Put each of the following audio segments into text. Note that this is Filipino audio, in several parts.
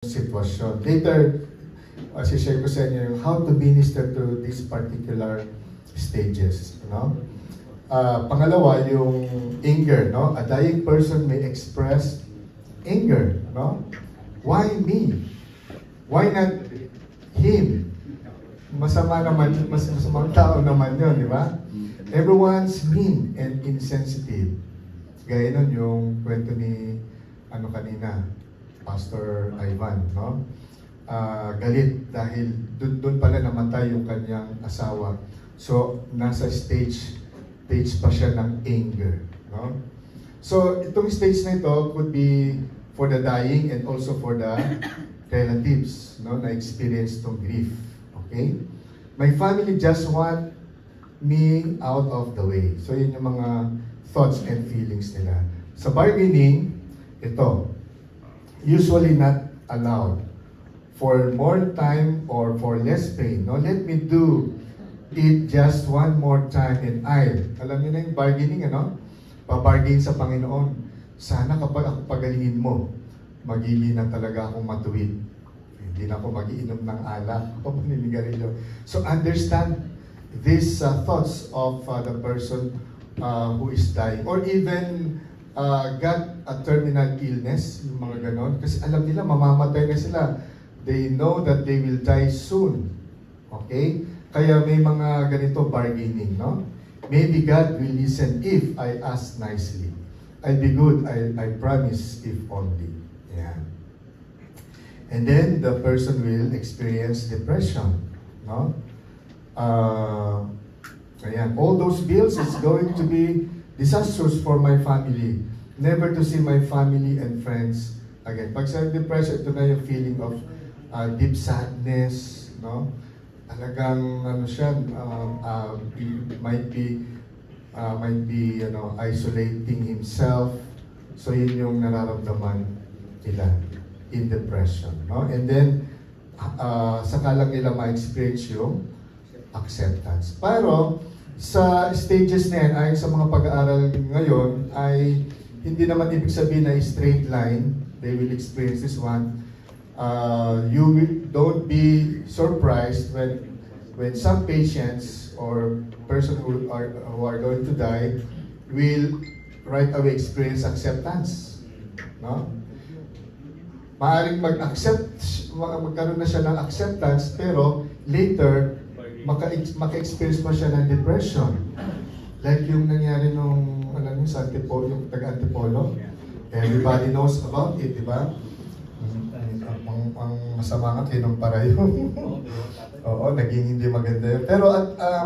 sitwasyon. Later, share ko sa inyo yung how to minister to these particular stages. No? Pangalawa, yung anger. No? A dying person may express anger. No? Why me? Why not him? Masama naman, masamang tao naman yun, di ba? Everyone's mean and insensitive. Gaya nun yung kwento ni kanina, Pastor Ivan, no? Galit dahil doon pala namatay yung kanyang asawa. So, nasa stage pa siya ng anger, no? So, itong stage na ito could be for the dying and also for the relatives, no, na experience tong grief. Okay? My family just want me out of the way. So, yun yung mga thoughts and feelings nila. Sa bargaining, ito, usually not allowed for more time or for less pain. No, let me do it just one more time and alam niyo na yung bargaining, ano? Pabargain sa Panginoon. Sana kapag ako pagalingin mo, magiging na talaga akong matuwid. Hindi na ako magiinom ng alak o paninigarilyo. So understand these thoughts of the person who is dying or even got a terminal illness, yung mga ganon. Kasi alam nila, mamamatay na sila. They know that they will die soon. Okay? Kaya may mga ganito bargaining, no? Maybe God will listen if I ask nicely. I'll be good, I promise, if only. Yeah. And then the person will experience depression, no? Ayan. All those bills is going to be disastrous for my family. Never to see my family and friends again. Pag sa depression, ito na yung feeling of deep sadness, no? Talagang ano siya, might be isolating himself. So yun yung nararamdaman nila in depression, no? And then saka lang nila ma-experience yung acceptance. Pero sa stages na yan, ayon sa mga pag-aaral ngayon, ay hindi naman ibig sabihin na straight line. They will experience this one. Don't be surprised when some patients or person who are going to die will right away experience acceptance. No? Maaring magkaroon na siya ng acceptance, pero later, maka-experience pa siya ng depression. Like yung nangyari nung, sa Antipolo, yung taga-Antipolo. Everybody knows about it, di ba? Ang masama nga kinumpara yun. Oo, naging hindi maganda yun. Pero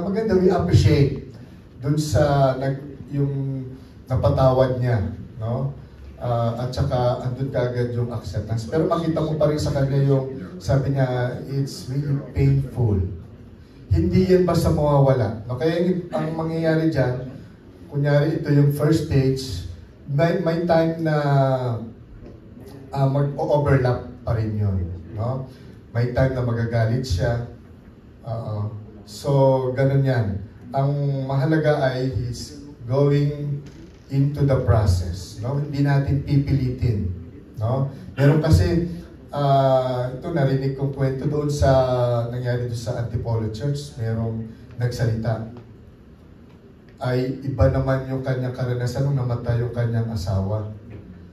maganda, we appreciate dun sa yung napatawad niya, no? At saka andun kagad yung acceptance. Pero makita mo pa rin sa kanya yung, sabi niya, it's really painful. Hindi yan basta mawawala. No? Kaya ang mangyayari dyan, kunyari ito yung first stage, may time na mag-overlap pa rin yun. No? May time na magagalit siya. So, ganun yan. Ang mahalaga ay he's going into the process. No? Hindi natin pipilitin. No? Meron kasi, ito narinig kong kwento doon sa nangyari doon sa Antipolo Church. Merong nagsalita. Ay iba naman yung kanyang karanasan nung namatay yung kanyang asawa.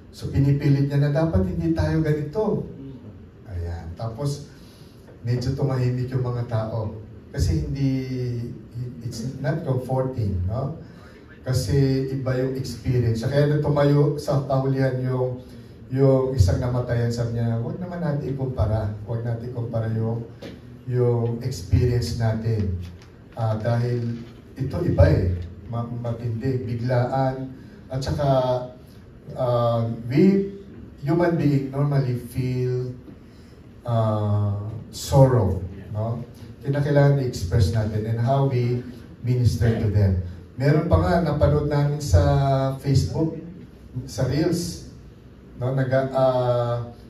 So pinipilit niya na dapat hindi tayo ganito. Ayan. Tapos medyo tumahimik yung mga tao. Kasi it's not comforting, no? Kasi iba yung experience. Kaya na tumayo sa kahulihan yung isang namatayan, sabi niya, huwag naman natin ikumpara. Huwag natin ikumpara yung experience natin. Dahil ito iba matindi, biglaan. At saka, we human being normally feel sorrow. No? Kinakailangan i-express natin and how we minister to them. Meron pa nga, napanood namin sa Facebook, sa Reels, no,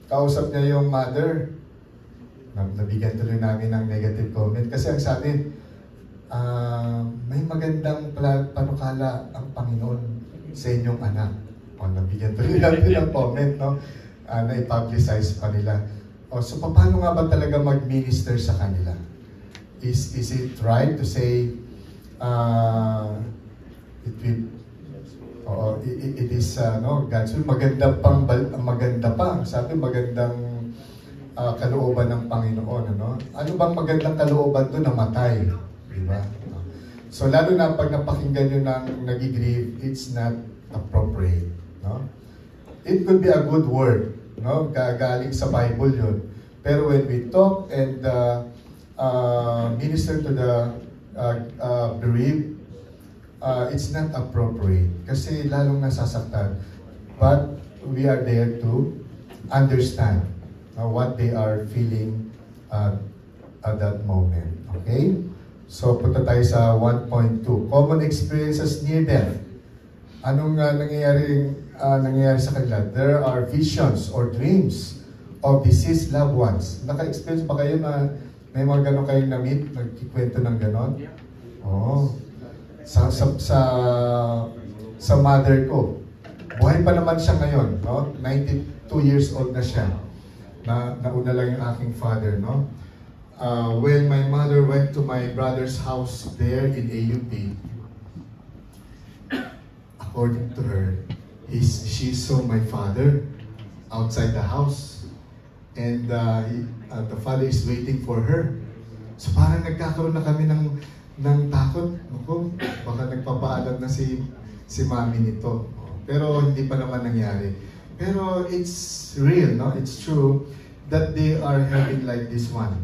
kausap niya yung mother. Nabigyan tuloy namin ng negative comment. Kasi ang sabi, may magandang panukala ang Panginoon sa inyong anak. O, nabigyan tuloy namin ng comment, no? Na i-publicize pa nila. So paano nga ba talaga mag-minister sa kanila? Is it right to say it will it is no, God's will? Maganda pa. Sabi magandang kalooban ng Panginoon, ano? Ano bang magandang kalooban doon? Namatay, di ba? So lalo na pag napakinggan nyo ng nagigrieve, it's not appropriate, no? It could be a good word, no? Galing sa Bible yun. Pero when we talk and minister to the bereaved, it's not appropriate kasi lalong nasasaktan. But we are there to understand what they are feeling at that moment. Okay? So, punta tayo sa 1.2. Common experiences near death. Anong nangyayari sa kanila? There are visions or dreams of deceased loved ones. Naka-experience ba kayo na may mga ganon kayong na-meet? Nagkikwento ng ganon? Oo. Sa mother ko. Buhay pa naman siya ngayon, no? 92 years old na siya. Nauna lang yung aking father, no? When my mother went to my brother's house there in AUP, according to her, she saw my father outside the house. And the father is waiting for her. So parang nagkakaroon na kami ng takot. Ako, baka nagpapaalam na si mami nito. Pero hindi pa naman nangyari. Pero it's real, no? It's true that they are having like this one.